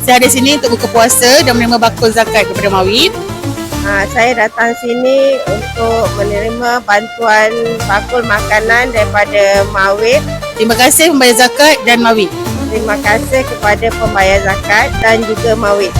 Saya ada sini untuk buka puasa dan menerima bakul zakat daripada Mawid. Saya datang sini untuk menerima bantuan bakul makanan daripada Mawid. Terima kasih pembayar zakat dan Mawid. Terima kasih kepada pembayar zakat dan juga Mawid.